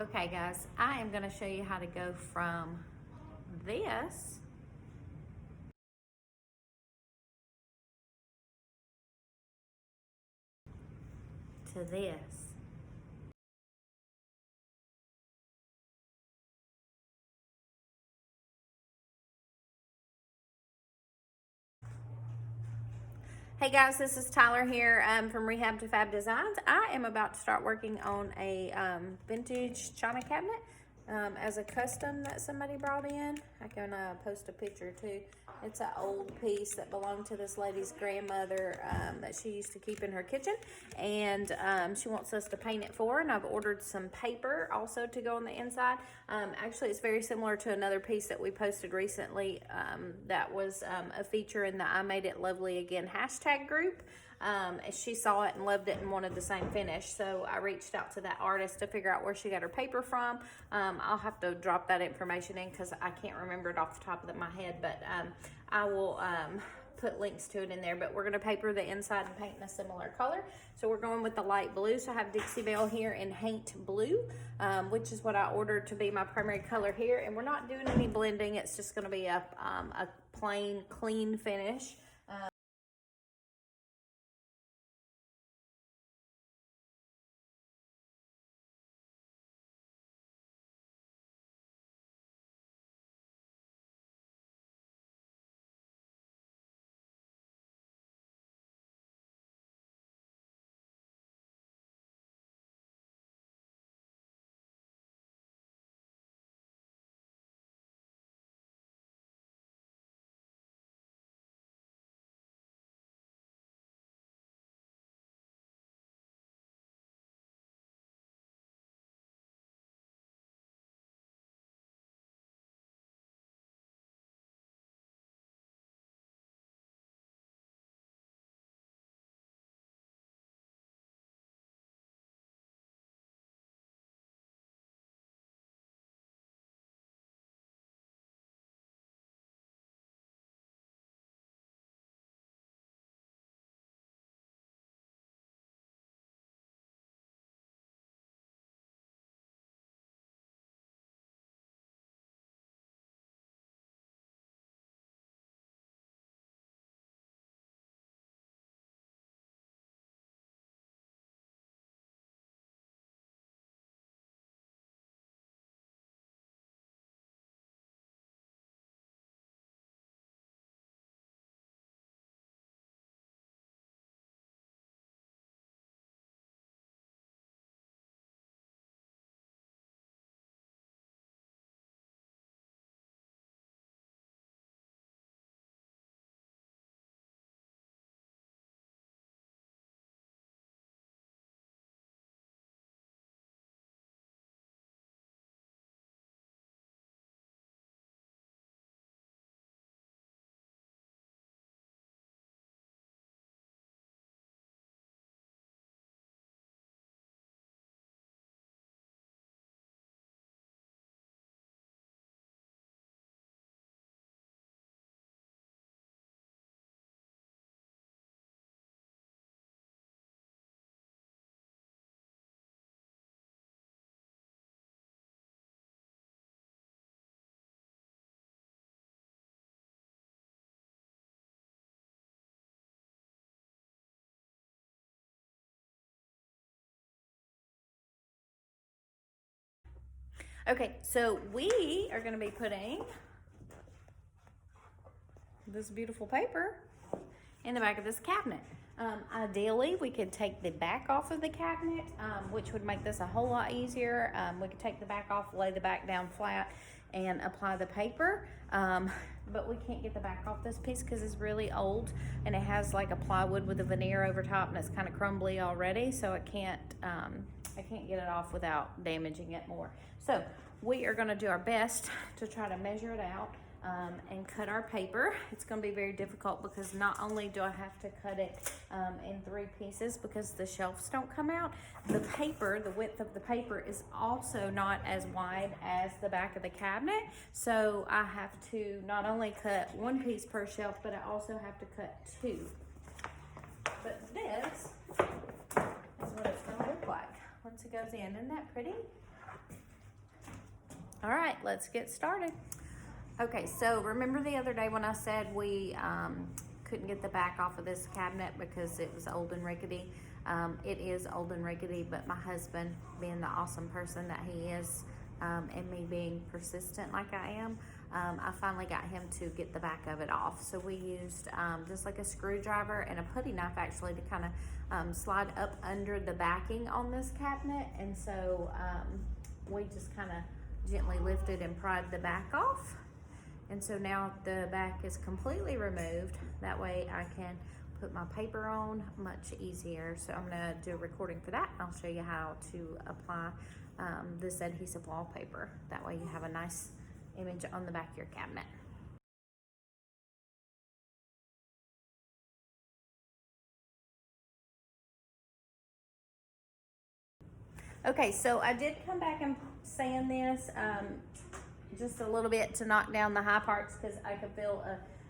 Okay guys, I am going to show you how to go from this to this. Hey guys, this is Tyler here from Rehab to Fab Designs. I am about to start working on a vintage china cabinet as a custom that somebody brought in. I can post a picture too. It's an old piece that belonged to this lady's grandmother that she used to keep in her kitchen, and she wants us to paint it for her, and I've ordered some paper also to go on the inside. Actually, it's very similar to another piece that we posted recently that was a feature in the I Made It Lovely Again hashtag group. She saw it and loved it and wanted the same finish, so I reached out to that artist to figure out where she got her paper from. I'll have to drop that information in because I can't remember it off the top of my head, but I will put links to it in there. But we're going to paper the inside and paint in a similar color, so we're going with the light blue. So I have Dixie Belle here in Haint Blue, which is what I ordered to be my primary color here, and we're not doing any blending. It's just going to be a plain clean finish. Okay, so we are going to be putting this beautiful paper in the back of this cabinet. Ideally, we could take the back off of the cabinet, which would make this a whole lot easier. We could take the back off, lay the back down flat, and apply the paper. But we can't get the back off this piece because it's really old, and it has like a plywood with a veneer over top, and it's kind of crumbly already, so I can't get it off without damaging it more. So we are going to do our best to try to measure it out and cut our paper. It's going to be very difficult because not only do I have to cut it in 3 pieces because the shelves don't come out, the paper, the width of the paper is also not as wide as the back of the cabinet. So I have to not only cut 1 piece per shelf, but I also have to cut 2. But this is what it's going to look like once it goes in. Isn't that pretty? All right, let's get started. Okay, so remember the other day when I said we couldn't get the back off of this cabinet because it was old and rickety? It is old and rickety, but my husband, being the awesome person that he is, and me being persistent like I am, I finally got him to get the back of it off. So we used just like a screwdriver and a putty knife actually to kind of slide up under the backing on this cabinet. And so we just kind of gently lifted and pried the back off. And so now the back is completely removed. That way I can put my paper on much easier. So I'm gonna do a recording for that. I'll show you how to apply this adhesive wallpaper. That way you have a nice image on the back of your cabinet. Okay, so I did come back and sand this just a little bit to knock down the high parts because I could feel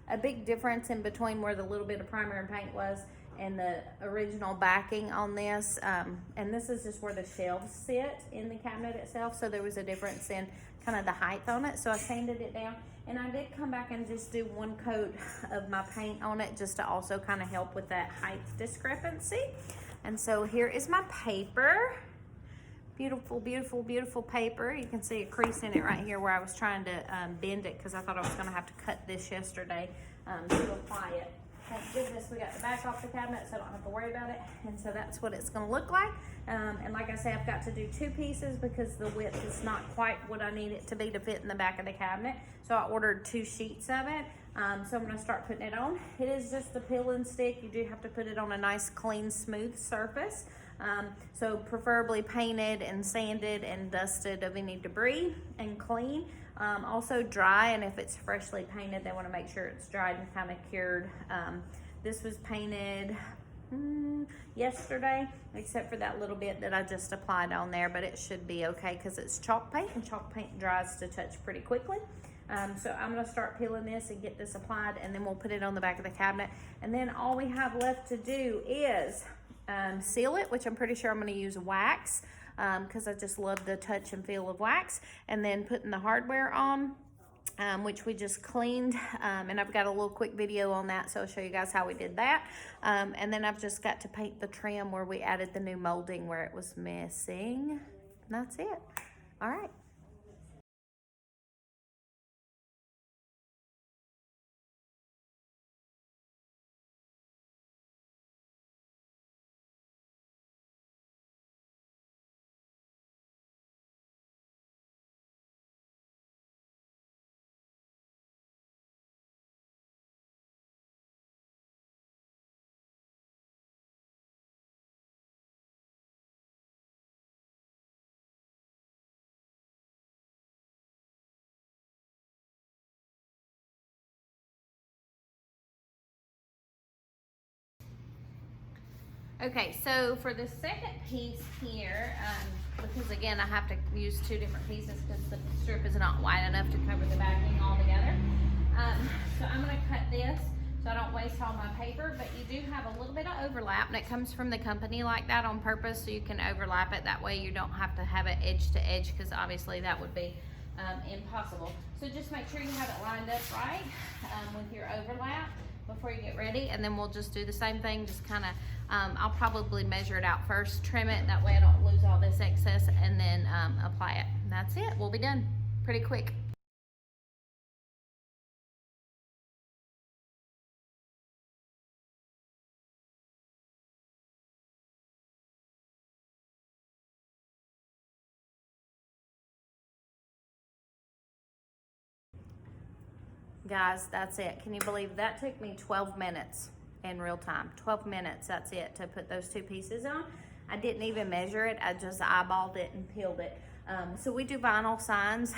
a big difference in between where the little bit of primer and paint was and the original backing on this. And this is just where the shelves sit in the cabinet itself. So there was a difference in kind of the height on it. So I sanded it down, and I did come back and just do one coat of my paint on it just to also kind of help with that height discrepancy. And so here is my paper. Beautiful, beautiful, beautiful paper. You can see a crease in it right here where I was trying to bend it because I thought I was going to have to cut this yesterday to apply it. Thank goodness we got the back off the cabinet so I don't have to worry about it. And so that's what it's going to look like. And like I say, I've got to do two pieces because the width is not quite what I need it to be to fit in the back of the cabinet. So I ordered 2 sheets of it. So I'm going to start putting it on. It is just a peel and stick. You do have to put it on a nice, clean, smooth surface. So preferably painted and sanded and dusted of any debris and clean. Also dry, and if it's freshly painted, they want to make sure it's dried and kind of cured. This was painted yesterday, except for that little bit that I just applied on there, but it should be okay because it's chalk paint, and chalk paint dries to touch pretty quickly. So I'm going to start peeling this and get this applied, and then we'll put it on the back of the cabinet. And then all we have left to do is seal it, which I'm pretty sure I'm going to use wax because I just love the touch and feel of wax. And then putting the hardware on, which we just cleaned, and I've got a little quick video on that, so I'll show you guys how we did that. And then I've just got to paint the trim where we added the new molding where it was missing. And that's it. All right. Okay, so for the second piece here, because again, I have to use 2 different pieces because the strip is not wide enough to cover the backing all together. So I'm gonna cut this so I don't waste all my paper, but you do have a little bit of overlap, and it comes from the company like that on purpose, so you can overlap it. That way you don't have to have it edge to edge, because obviously that would be impossible. So just make sure you have it lined up right with your overlap before you get ready, and then we'll just do the same thing. Just kind of I'll probably measure it out first, trim it, that way I don't lose all this excess, and then apply it. And that's it. We'll be done pretty quick. Guys, that's it. Can you believe that took me 12 minutes in real time? 12 minutes, that's it, to put those 2 pieces on. I didn't even measure it. I just eyeballed it and peeled it. So we do vinyl signs.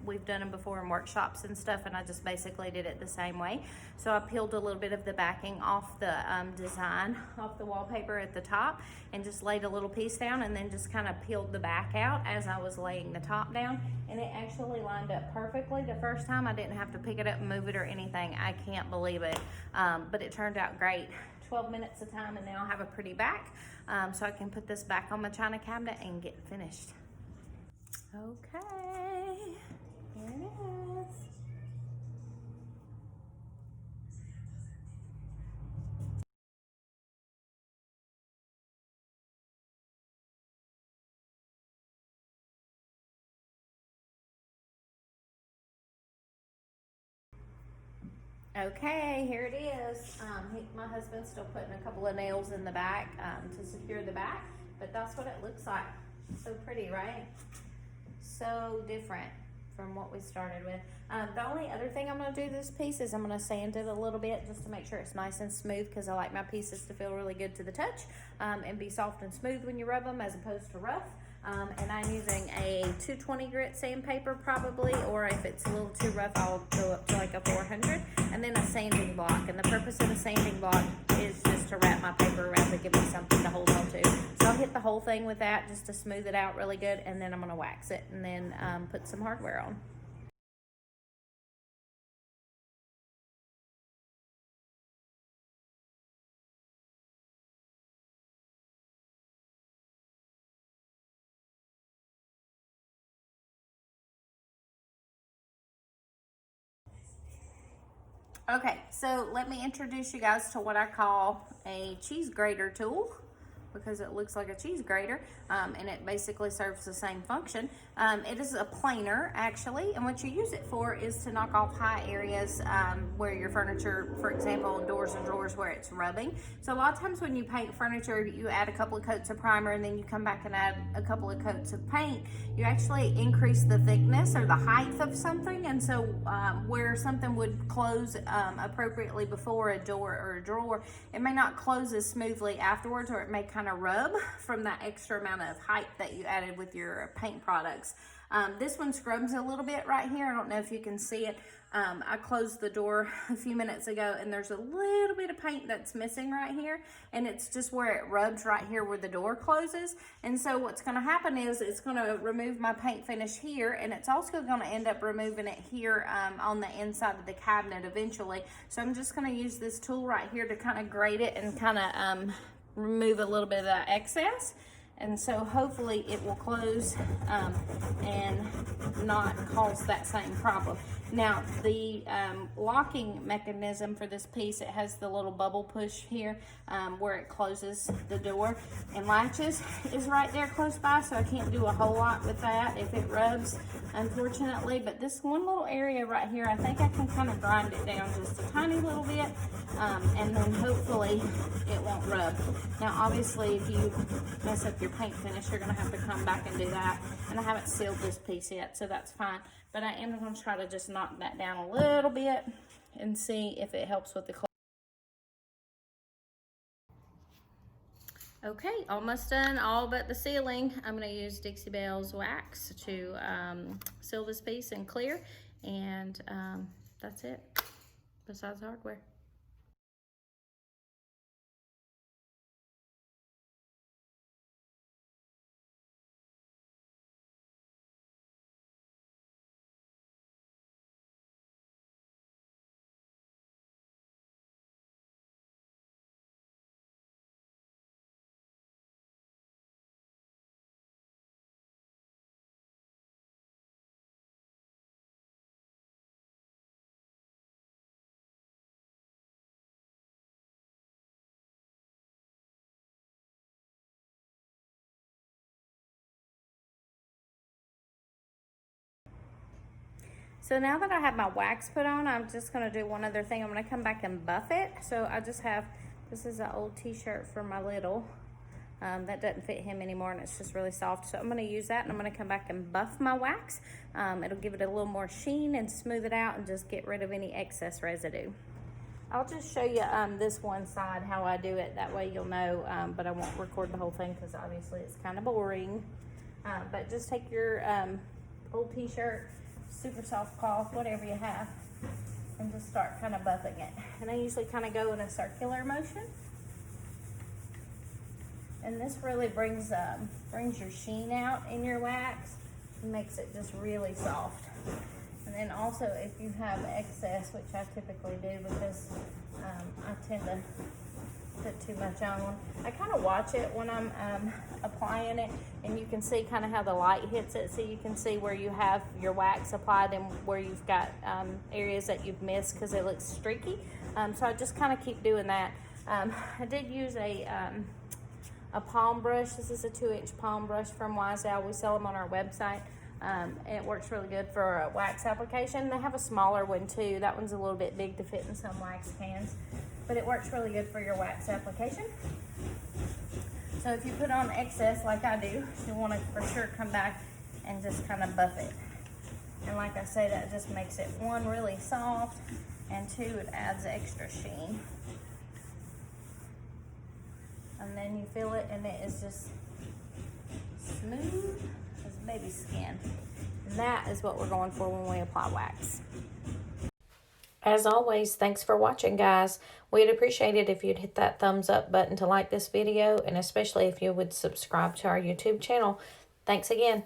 We've done them before in workshops and stuff, and I just basically did it the same way. So I peeled a little bit of the backing off the design, off the wallpaper at the top, and just laid a little piece down, and then just kind of peeled the back out as I was laying the top down. And it actually lined up perfectly the first time. I didn't have to pick it up and move it or anything. I can't believe it, but it turned out great. 12 minutes of time, and now I have a pretty back, so I can put this back on my china cabinet and get finished. Okay, Here it is. Okay, here it is. My husband's still putting a couple of nails in the back to secure the back, but that's what it looks like. So pretty, right? So different from what we started with. The only other thing I'm going to do this piece is I'm going to sand it a little bit just to make sure it's nice and smooth, because I like my pieces to feel really good to the touch and be soft and smooth when you rub them as opposed to rough. And I'm using a 220 grit sandpaper probably, or if it's a little too rough, I'll go up to like a 400, and then a sanding block. And the purpose of the sanding block is just to wrap my paper around to give me something to hold on to. So I'll hit the whole thing with that just to smooth it out really good, and then I'm gonna wax it and then put some hardware on. Okay, so let me introduce you guys to what I call a cheese grater tool, because it looks like a cheese grater, and it basically serves the same function. It is a planer actually, and what you use it for is to knock off high areas where your furniture, for example, doors and drawers where it's rubbing. So a lot of times when you paint furniture, you add a couple of coats of primer and then you come back and add a couple of coats of paint. You actually increase the thickness or the height of something, and so where something would close appropriately before a door or a drawer, it may not close as smoothly afterwards, or it may kind of rub from that extra amount of height that you added with your paint products. This one scrubs a little bit right here. I don't know if you can see it. I closed the door a few minutes ago, and there's a little bit of paint that's missing right here, and it's just where it rubs right here where the door closes. And so what's going to happen is it's going to remove my paint finish here, and it's also going to end up removing it here on the inside of the cabinet eventually. So I'm just going to use this tool right here to kind of grate it and kind of remove a little bit of that excess. And so hopefully it will close and not cause that same problem. Now the locking mechanism for this piece, it has the little bubble push here where it closes the door and latches is right there close by, so I can't do a whole lot with that if it rubs, unfortunately. But this one little area right here, I think I can kind of grind it down just a tiny little bit, and then hopefully it won't rub. Now obviously if you mess up your paint finish, you're going to have to come back and do that, and I haven't sealed this piece yet, so that's fine. But I am going to try to just knock that down a little bit and see if it helps with the close. Okay, almost done, all but the sealing. I'm going to use Dixie Belle's wax to seal this piece and clear, and that's it, besides hardware. So now that I have my wax put on, I'm just gonna do one other thing. I'm gonna come back and buff it. So I just have, this is an old t-shirt for my little, that doesn't fit him anymore, and it's just really soft. So I'm gonna use that, and I'm gonna come back and buff my wax. It'll give it a little more sheen and smooth it out and just get rid of any excess residue. I'll just show you this one side how I do it. That way you'll know, but I won't record the whole thing because obviously it's kind of boring. But just take your old t-shirt, super soft cloth, whatever you have, and just start kind of buffing it. And I usually kind of go in a circular motion. And this really brings your sheen out in your wax and makes it just really soft. And then also if you have excess, which I typically do because I tend to put too much on. I kind of watch it when I'm applying it, and you can see kind of how the light hits it, so you can see where you have your wax applied and where you've got areas that you've missed because it looks streaky. So I just kind of keep doing that. I did use a palm brush. This is a 2-inch palm brush from Wiseowl. We sell them on our website. And it works really good for a wax application. They have a smaller one too. That one's a little bit big to fit in some wax cans, but it works really good for your wax application. So if you put on excess like I do, you want to for sure come back and just kind of buff it. And like I say, that just makes it, one, really soft, and two, it adds extra sheen. And then you feel it, and it is just smooth as baby skin. And that is what we're going for when we apply wax. As always, thanks for watching, guys. We'd appreciate it if you'd hit that thumbs up button to like this video, and especially if you would subscribe to our YouTube channel. Thanks again.